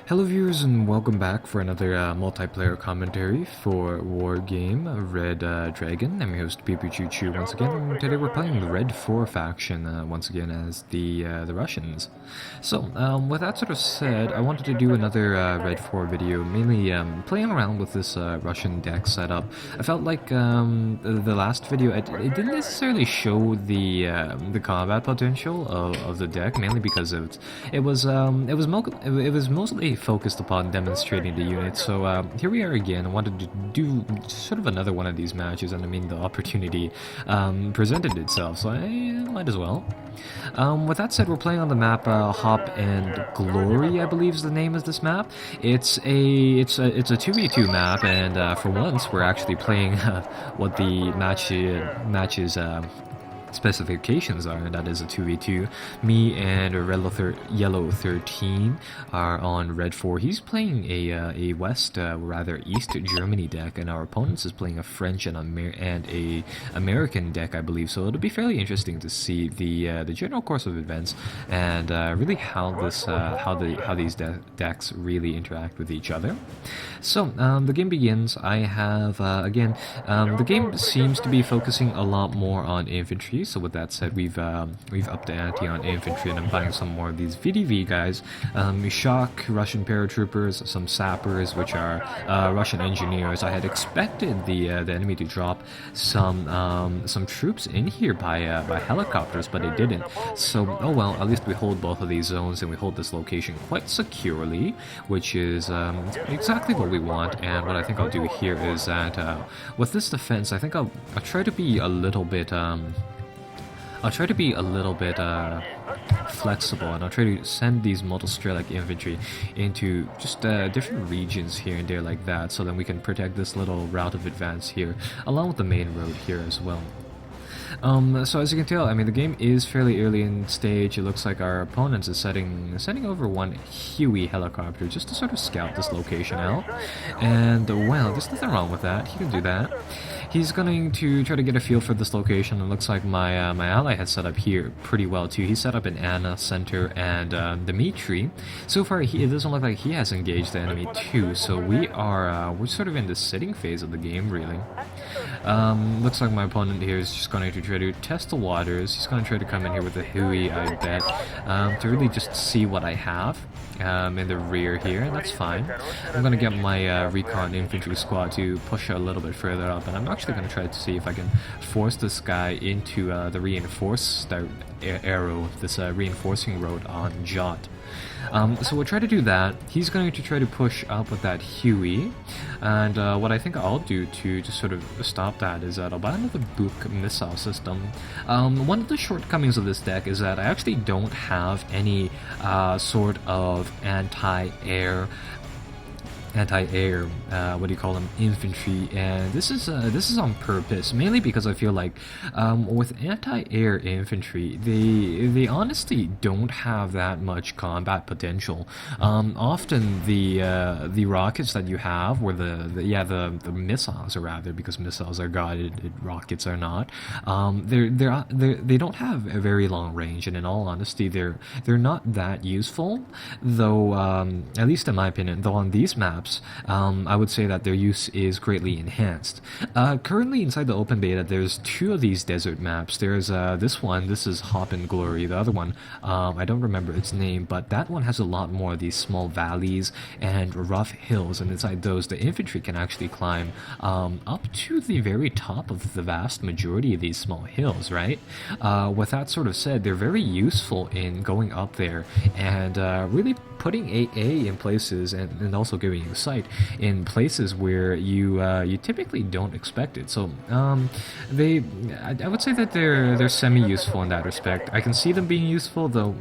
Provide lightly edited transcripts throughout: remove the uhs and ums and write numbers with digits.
Hello viewers and welcome back for another multiplayer commentary for Wargame Red Dragon. I'm your host Choo once again, and today we're playing the REDFOR faction once again as the Russians. So with that sort of said, I wanted to do another REDFOR video, mainly playing around with this Russian deck setup. I felt like the last video it didn't necessarily show the combat potential of the deck, mainly because it was mostly focused upon demonstrating the units. So here we are again. I wanted to do sort of another one of these matches, and I mean the opportunity presented itself, so I might as well. With that said, we're playing on the map Hop and Glory, I believe is the name of this map. It's a 2v2 map, and for once we're actually playing what the matches specifications are, and that is a 2v2. Me and Yellow 13 are on Red 4. He's playing a rather East Germany deck, and our opponents is playing a French and a American deck, I believe. So it'll be fairly interesting to see the general course of events and really how these decks really interact with each other. So the game begins. I have again the game seems to be focusing a lot more on infantry. So with that said, we've upped the ante on infantry, and I'm buying some more of these VDV guys. Shock, Russian paratroopers, some sappers, which are Russian engineers. I had expected the enemy to drop some troops in here by helicopters, but it didn't. So oh well, at least we hold both of these zones and we hold this location quite securely, which is exactly what we want. And what I think I'll do here is that with this defense, I think I'll try to be a little bit flexible, and I'll try to send these multistrelic infantry into just different regions here and there like that, so then we can protect this little route of advance here, along with the main road here as well. So as you can tell, I mean, the game is fairly early in stage. It looks like our opponents is sending over one Huey helicopter just to sort of scout this location out. And well, there's nothing wrong with that. He can do that. He's going to try to get a feel for this location. It looks like my ally has set up here pretty well too. He set up in Anna Center and Dmitry. So far, it doesn't look like he has engaged the enemy too. So we're sort of in the sitting phase of the game, really. Looks like my opponent here is just going to try to test the waters. He's going to try to come in here with a Huey, I bet, to really just see what I have in the rear here, and that's fine. I'm going to get my recon infantry squad to push a little bit further up, and I'm actually going to try to see if I can force this guy into the reinforced arrow, this reinforcing road on Jot. So we'll try to do that. He's going to try to push up with that Huey, and what I think I'll do to just sort of stop that is that I'll buy another bloc missile system. One of the shortcomings of this deck is that I actually don't have any sort of anti-air, what do you call them, infantry, and this is on purpose, mainly because I feel like with anti-air infantry, they honestly don't have that much combat potential. Often the rockets that you have, or the missiles, or rather, because missiles are guided, rockets are not. They don't have a very long range, and in all honesty, they're not that useful. Though, at least in my opinion, though on these maps, I would say that their use is greatly enhanced. Currently inside the open beta, there's two of these desert maps. There's this one, this is Hop and Glory. The other one, I don't remember its name, but that one has a lot more of these small valleys and rough hills, and inside those, the infantry can actually climb up to the very top of the vast majority of these small hills, right? With that sort of said, they're very useful in going up there and really putting AA in places, and also giving you sight in places where you typically don't expect it. So I would say that they're semi-useful in that respect. I can see them being useful, though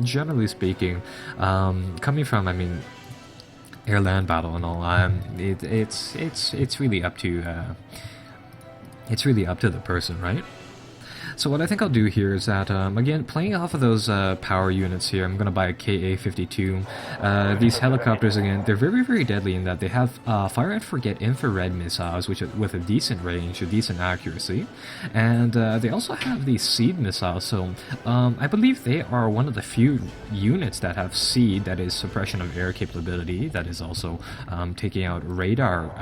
generally speaking, coming from, I mean, air-land battle and all, it's really up to the person, right? So what I think I'll do here is that, again, playing off of those power units here, I'm going to buy a KA-52. These helicopters, again, they're very, very deadly in that they have fire and forget infrared missiles, which with a decent range, a decent accuracy. And they also have these seed missiles, so I believe they are one of the few units that have seed, that is suppression of air capability, that is also taking out radar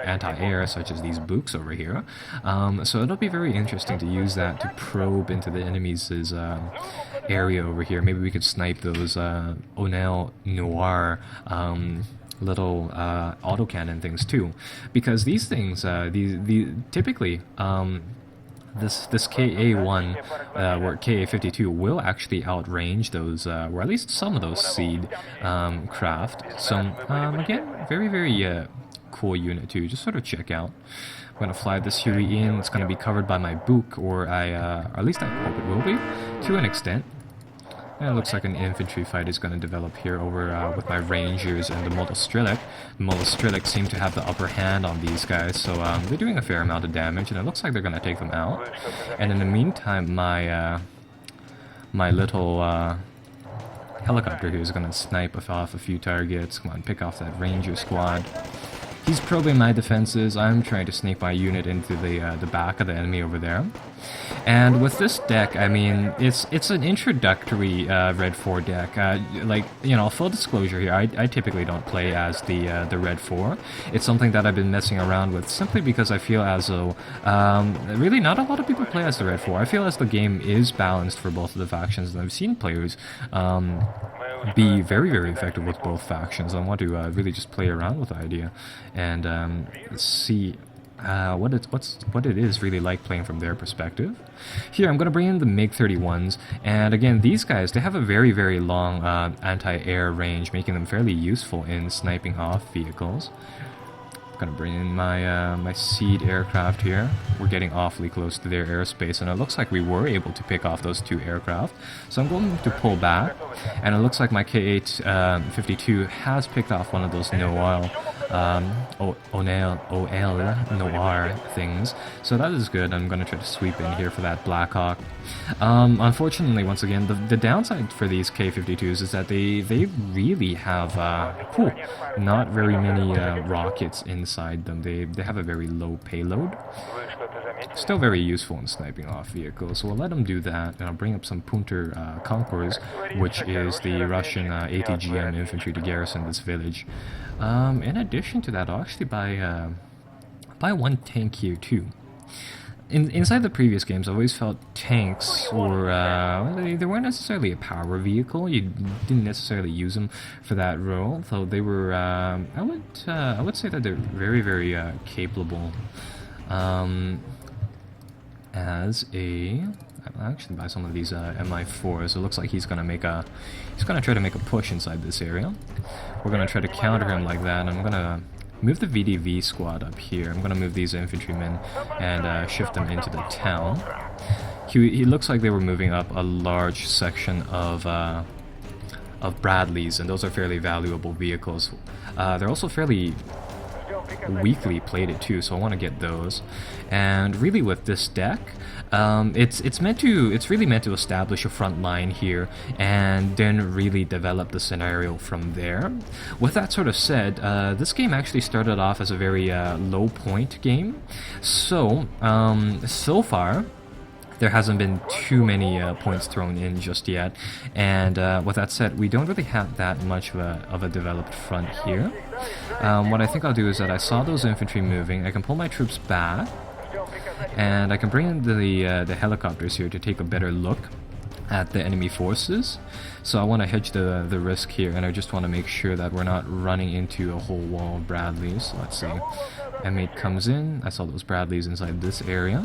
anti-air, such as these books over here. So it'll be very interesting to use that to probe into the enemy's area over here. Maybe we could snipe those Onel Noir little autocannon things too, because these things, these typically. This KA-1 or KA-52 will actually outrange those, or at least some of those seed craft. So again, very, very cool unit to just sort of check out. I'm going to fly this Huey in. It's going to be covered by my book, or at least I hope it will be, to an extent. And it looks like an infantry fight is going to develop here over with my rangers and the Molostrilic. The Molostrilic seem to have the upper hand on these guys, so they're doing a fair amount of damage, and it looks like they're going to take them out. And in the meantime, my my little helicopter here is going to snipe off a few targets. Come on, pick off that ranger squad. He's probing my defenses. I'm trying to sneak my unit into the back of the enemy over there. And with this deck, I mean, it's an introductory REDFOR deck. Like, you know, full disclosure here, I typically don't play as the REDFOR. It's something that I've been messing around with simply because I feel as though really not a lot of people play as the REDFOR. I feel as the game is balanced for both of the factions, and I've seen players be very, very effective with both factions. I want to really just play around with the idea and see what it is really like playing from their perspective. Here, I'm going to bring in the MiG-31s, and again, these guys, they have a very, very long anti-air range, making them fairly useful in sniping off vehicles. Gonna bring in my my seed aircraft here. We're getting awfully close to their airspace, and it looks like we were able to pick off those two aircraft. So I'm going to pull back, and it looks like my K-8-52 has picked off one of those Noir Noir things. So that is good. I'm gonna try to sweep in here for that Black Hawk. Unfortunately, once again, the downside for these K-52s is that they really have not very many rockets inside them. They have a very low payload. Still very useful in sniping off vehicles, so we'll let them do that, and I'll bring up some Punter Conquerors, which is the Russian ATGM infantry to garrison this village. In addition to that, I'll actually buy one tank here too. Inside the previous games, I've always felt tanks were they weren't necessarily a power vehicle. You didn't necessarily use them for that role, though they were. I would say that they're very, very capable. As a, I'll actually buy some of these MI4s. It looks like he's gonna try to make a push inside this area. We're gonna try to counter him like that. I'm gonna move the VDV squad up here. I'm gonna move these infantrymen and shift them into the town. He looks like they were moving up a large section of Bradleys, and those are fairly valuable vehicles. They're also fairly weakly plated too, so I want to get those. And really, with this deck, it's really meant to establish a front line here, and then really develop the scenario from there. With that sort of said, this game actually started off as a very low point game, so so far there hasn't been too many points thrown in just yet, and with that said, we don't really have that much of a developed front here. What I think I'll do is that I saw those infantry moving, I can pull my troops back, and I can bring in the helicopters here to take a better look at the enemy forces. So I want to hedge the risk here, and I just want to make sure that we're not running into a whole wall of Bradleys. So let's see. M8 comes in, I saw those Bradleys inside this area.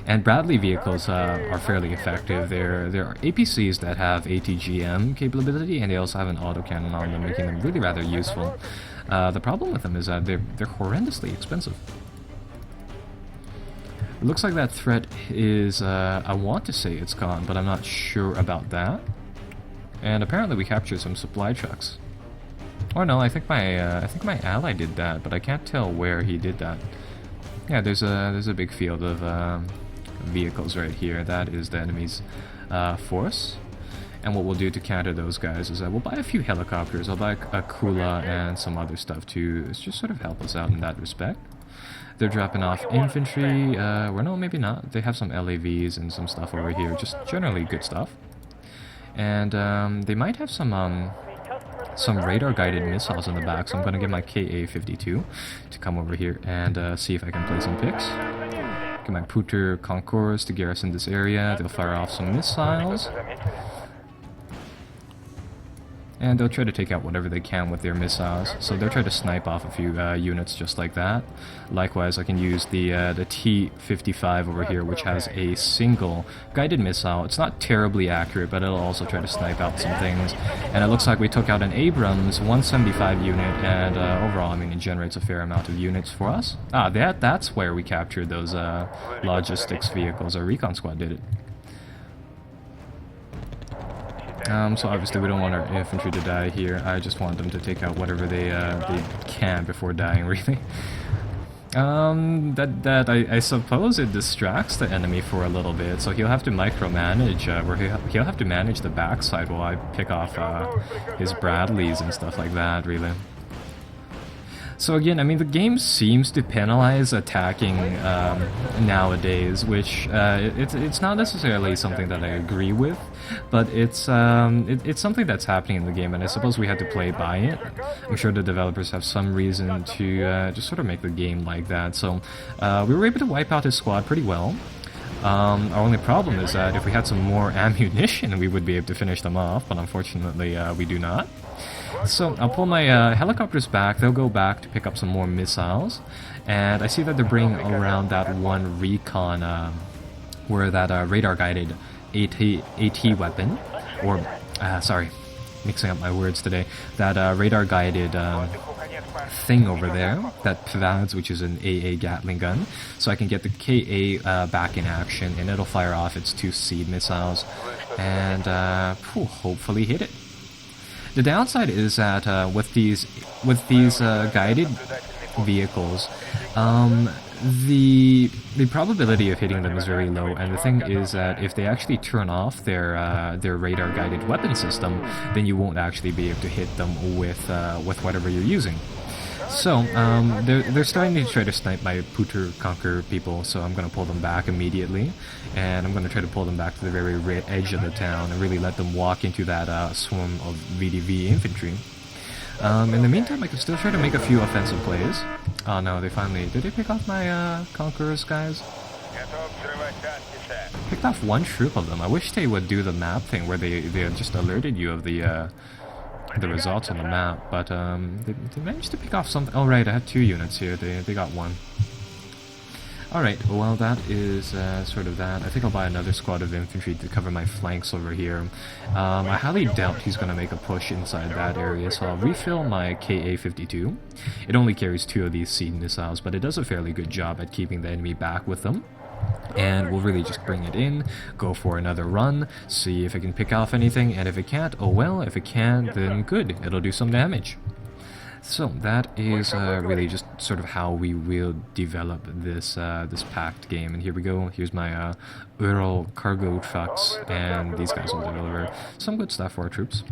And Bradley vehicles are fairly effective. There are APCs that have ATGM capability, and they also have an autocannon on them, making them really rather useful. The problem with them is that they're horrendously expensive. It looks like that threat is, I want to say it's gone, but I'm not sure about that. And apparently we captured some supply trucks. Or no, I think my ally did that, but I can't tell where he did that. Yeah, there's a big field of vehicles right here. That is the enemy's force. And what we'll do to counter those guys is that we'll buy a few helicopters. I'll buy a Kula and some other stuff to just sort of help us out in that respect. They're dropping off infantry. Well, no, maybe not. They have some LAVs and some stuff over here. Just generally good stuff. And they might have some radar-guided missiles in the back, so I'm going to get my KA-52 to come over here and see if I can play some picks. Get my Puter Concours to garrison this area. They'll fire off some missiles. And they'll try to take out whatever they can with their missiles. So they'll try to snipe off a few units just like that. Likewise, I can use the T-55 over here, which has a single guided missile. It's not terribly accurate, but it'll also try to snipe out some things. And it looks like we took out an Abrams 175 unit, and overall, I mean, it generates a fair amount of units for us. Ah, that's where we captured those logistics vehicles. Our recon squad did it. So obviously we don't want our infantry to die here. I just want them to take out whatever they can before dying, really. I suppose it distracts the enemy for a little bit, so he'll have to micromanage, where he'll have to manage the backside while I pick off his Bradleys and stuff like that, really. So again, I mean, the game seems to penalize attacking nowadays, which it's not necessarily something that I agree with, but it's something that's happening in the game, and I suppose we had to play by it. I'm sure the developers have some reason to just sort of make the game like that. So we were able to wipe out his squad pretty well. Our only problem is that if we had some more ammunition, we would be able to finish them off, but unfortunately we do not. So I'll pull my helicopters back. They'll go back to pick up some more missiles, and I see that they're bringing around that one recon, where that radar-guided AT weapon, or sorry, mixing up my words today. That radar-guided thing over there, that PVADS, which is an AA Gatling gun, so I can get the KA back in action, and it'll fire off its 2 seed missiles, and hopefully hit it. The downside is that with these guided vehicles, the probability of hitting them is very low, and the thing is that if they actually turn off their radar-guided weapon system, then you won't actually be able to hit them with whatever you're using. So they're starting to try to snipe my Puter Conquer people, so I'm going to pull them back immediately, and I'm going to try to pull them back to the very edge of the town and really let them walk into that swarm of VDV infantry. In the meantime, I can still try to make a few offensive plays. Oh no, they finally... Did they pick off my Conquerors, guys? Picked off 1 troop of them. I wish they would do the map thing where they just alerted you of the results on the map, but they managed to pick off something. Oh right, I had 2 units here. They got 1. Alright, well that is sort of that. I think I'll buy another squad of infantry to cover my flanks over here. I highly doubt he's going to make a push inside that area, so I'll refill my KA-52. It only carries 2 of these seed missiles, but it does a fairly good job at keeping the enemy back with them. And we'll really just bring it in, go for another run, see if it can pick off anything, and if it can't, oh well, if it can, then good, it'll do some damage. So that is really just sort of how we will develop this this packed game. And here we go, here's my Ural cargo trucks, and these guys will deliver some good stuff for our troops.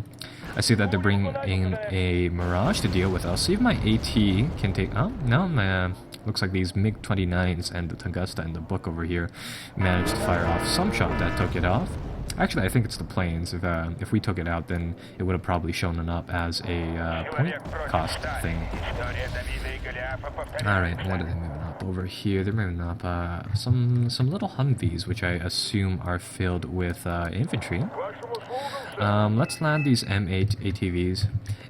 I see that they're bringing in a Mirage to deal with. I'll see if my AT can take... Oh, no, my... Looks like these MiG-29s and the Tunguska and the Book over here managed to fire off some shot that took it off. Actually, I think it's the planes. If we took it out, then it would have probably shown up as a point cost thing. Alright, what are they moving up over here? They're moving up some little Humvees, which I assume are filled with infantry. Let's land these M8 ATVs,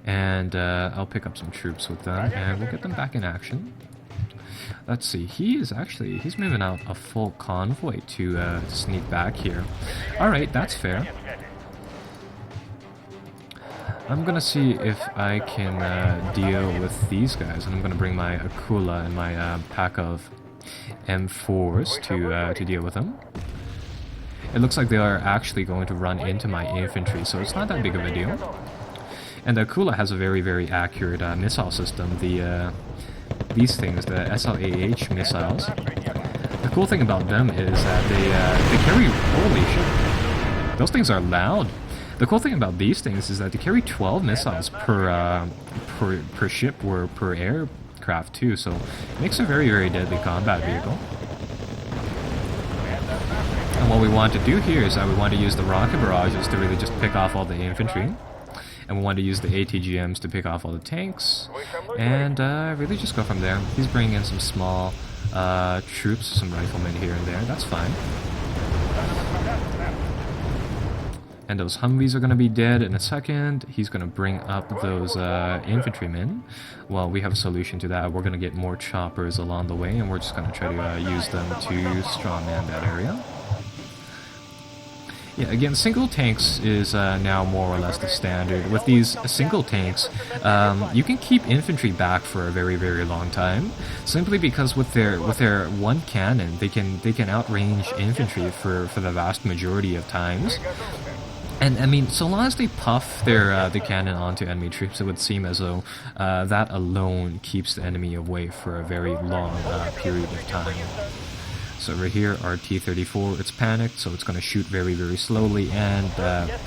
and I'll pick up some troops with them, and we'll get them back in action. Let's see, he's moving out a full convoy to sneak back here. Alright, that's fair. I'm gonna see if I can deal with these guys, and I'm gonna bring my Akula and my pack of M4s to deal with them. It looks like they are actually going to run into my infantry, so it's not that big of a deal. And the Akula has a very, very accurate missile system. These things, the SLAH missiles. The cool thing about them is that they carry, holy shit, those things are loud. The cool thing about these things is that they carry 12 missiles per ship or per aircraft too, so it makes a very, very deadly combat vehicle. And what we want to do here is that we want to use the rocket barrages to really just pick off all the infantry. And we want to use the ATGMs to pick off all the tanks. And really just go from there. He's bringing in some small troops, some riflemen here and there. That's fine. And those Humvees are going to be dead in a second. He's going to bring up those infantrymen. Well, we have a solution to that. We're going to get more choppers along the way, and we're just going to try to use them to strongman that area. Yeah, again, single tanks is now more or less the standard. With these single tanks, you can keep infantry back for a very, very long time, simply because with their one cannon, they can outrange infantry for the vast majority of times. And I mean, so long as they puff their the cannon onto enemy troops, it would seem as though that alone keeps the enemy away for a very long period of time. So over here, our T-34, it's panicked, so it's going to shoot very, very slowly and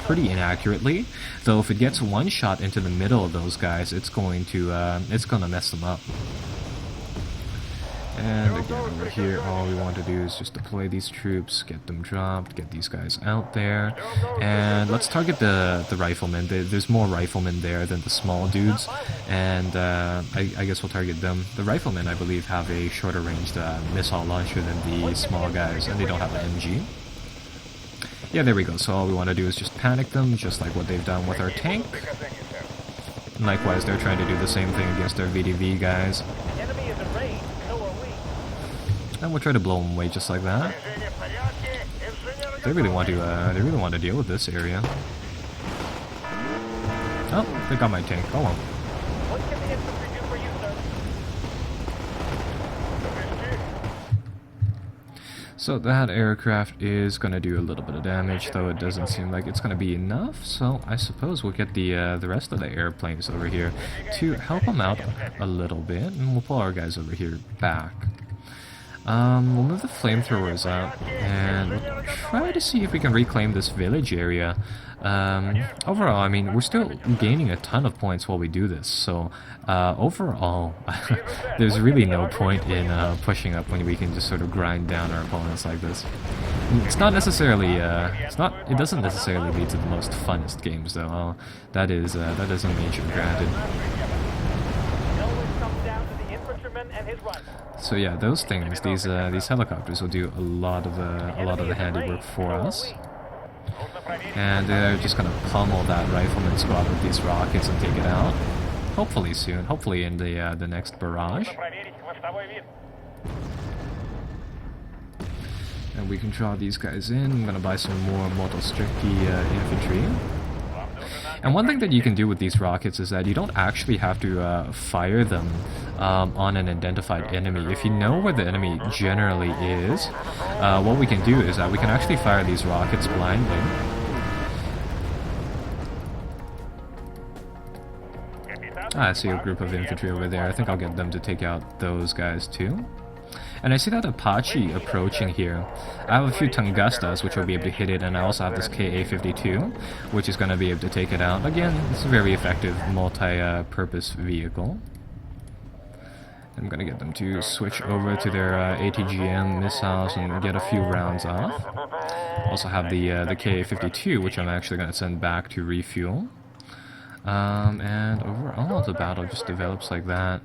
pretty inaccurately. Though if it gets one shot into the middle of those guys, it's going to mess them up. And again, over here, all we want to do is just deploy these troops, get them dropped, get these guys out there, and let's target the riflemen. There's more riflemen there than the small dudes, and I guess we'll target them. The riflemen, I believe, have a shorter range missile launcher than the small guys, and they don't have an MG. Yeah, there we go. So all we want to do is just panic them, just like what they've done with our tank. And likewise, they're trying to do the same thing against their VDV guys. And we'll try to blow them away just like that. They really want to deal with this area. Oh, they got my tank. Oh well. What can the infantry do for you, sir? So that aircraft is going to do a little bit of damage, though it doesn't seem like it's going to be enough. So I suppose we'll get the rest of the airplanes over here to help them out a little bit, and we'll pull our guys over here back. We'll move the flamethrowers out, and we'll try to see if we can reclaim this village area. Overall, I mean, we're still gaining a ton of points while we do this, so overall, there's really no point in pushing up when we can just sort of grind down our opponents like this. It's not necessarily, it doesn't necessarily lead to the most funnest games, though. That is a major granted. So yeah, those things, these helicopters will do a lot of the handiwork for us, and they're just gonna pummel that rifleman squad with these rockets and take it out. Hopefully soon. Hopefully in the next barrage. And we can draw these guys in. I'm gonna buy some more Motostriki infantry. And one thing that you can do with these rockets is that you don't actually have to fire them on an identified enemy. If you know where the enemy generally is, what we can do is that we can actually fire these rockets blindly. I see a group of infantry over there. I think I'll get them to take out those guys too. And I see that Apache approaching here. I have a few Tungustas which will be able to hit it, and I also have this KA-52 which is going to be able to take it out. Again, it's a very effective multi-purpose vehicle. I'm going to get them to switch over to their ATGM missiles and get a few rounds off. Also have the KA-52 which I'm actually going to send back to refuel. And overall the battle just develops like that.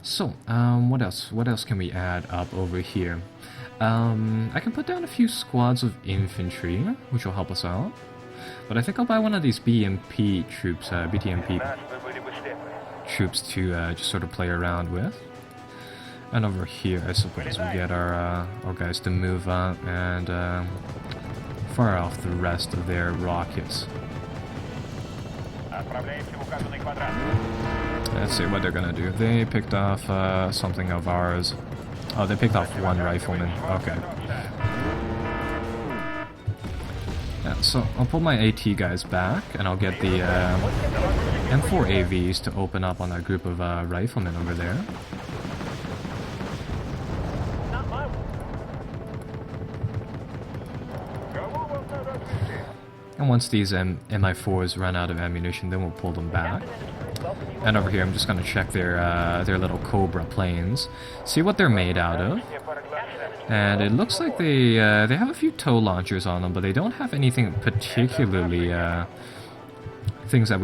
So, what else? What else can we add up over here? I can put down a few squads of infantry, which will help us out. But I think I'll buy one of these BMP troops, BTMP troops to just sort of play around with. And over here, I suppose we get our guys to move up and fire off the rest of their rockets. Let's see what they're gonna do. They picked off something of ours. Oh, they picked off one rifleman. Okay. Yeah, so I'll pull my AT guys back, and I'll get the M4 AVs to open up on that group of riflemen over there. And once these MI4s run out of ammunition, then we'll pull them back. And over here, I'm just going to check their little Cobra planes, see what they're made out of. And it looks like they have a few tow launchers on them, but they don't have anything particularly things that